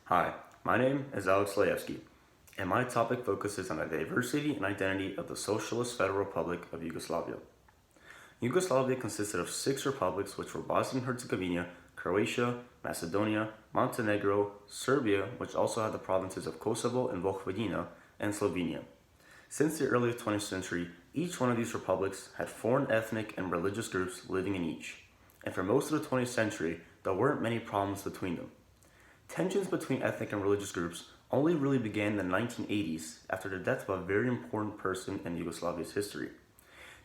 Hi, my name is Alex Lejewski, and my topic focuses on the diversity and identity of the Socialist Federal Republic of Yugoslavia. Yugoslavia consisted of 6 republics, which were Bosnia and Herzegovina, Croatia, Macedonia, Montenegro, Serbia, which also had the provinces of Kosovo and Vojvodina, and Slovenia. Since the early 20th century, each one of these republics had foreign ethnic and religious groups living in each, and for most of the 20th century, there weren't many problems between them. Tensions between ethnic and religious groups only really began in the 1980s after the death of a very important person in Yugoslavia's history.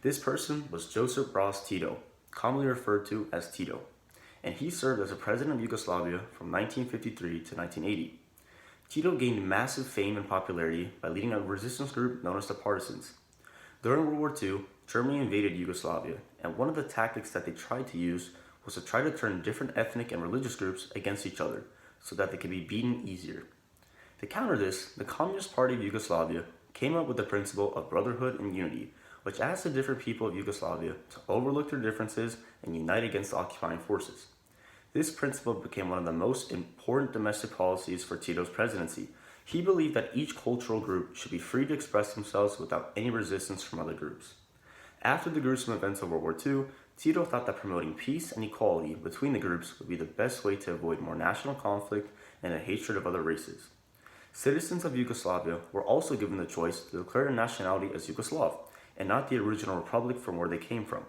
This person was Josip Broz Tito, commonly referred to as Tito, and he served as a president of Yugoslavia from 1953 to 1980. Tito gained massive fame and popularity by leading a resistance group known as the Partisans. During World War II, Germany invaded Yugoslavia, and one of the tactics that they tried to use was to try to turn different ethnic and religious groups against each other, so that they could be beaten easier. To counter this, the Communist Party of Yugoslavia came up with the principle of brotherhood and unity, which asked the different people of Yugoslavia to overlook their differences and unite against the occupying forces. This principle became one of the most important domestic policies for Tito's presidency. He believed that each cultural group should be free to express themselves without any resistance from other groups. After the gruesome events of World War II, Tito thought that promoting peace and equality between the groups would be the best way to avoid more national conflict and the hatred of other races. Citizens of Yugoslavia were also given the choice to declare their nationality as Yugoslav, and not the original republic from where they came from.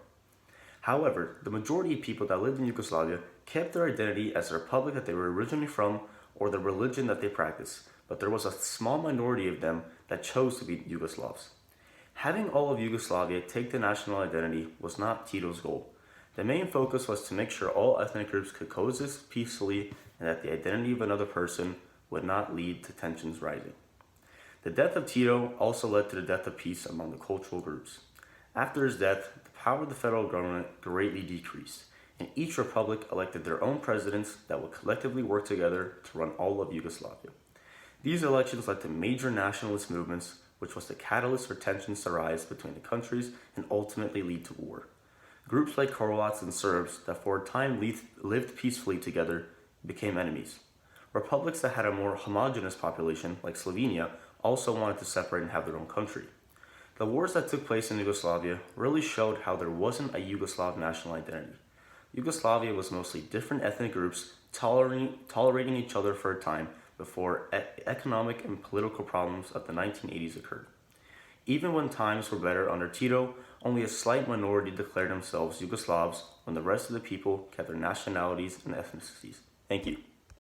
However, the majority of people that lived in Yugoslavia kept their identity as the republic that they were originally from or the religion that they practiced, but there was a small minority of them that chose to be Yugoslavs. Having all of Yugoslavia take the national identity was not Tito's goal. The main focus was to make sure all ethnic groups could coexist peacefully and that the identity of another person would not lead to tensions rising. The death of Tito also led to the death of peace among the cultural groups. After his death, the power of the federal government greatly decreased, and each republic elected their own presidents that would collectively work together to run all of Yugoslavia. These elections led to major nationalist movements, which was the catalyst for tensions to rise between the countries and ultimately lead to war. Groups like Croats and Serbs that for a time lived peacefully together became enemies. Republics that had a more homogeneous population, like Slovenia, also wanted to separate and have their own country. The wars that took place in Yugoslavia really showed how there wasn't a Yugoslav national identity. Yugoslavia was mostly different ethnic groups tolerating each other for a time before economic and political problems of the 1980s occurred. Even when times were better under Tito, only a slight minority declared themselves Yugoslavs when the rest of the people kept their nationalities and ethnicities. Thank you.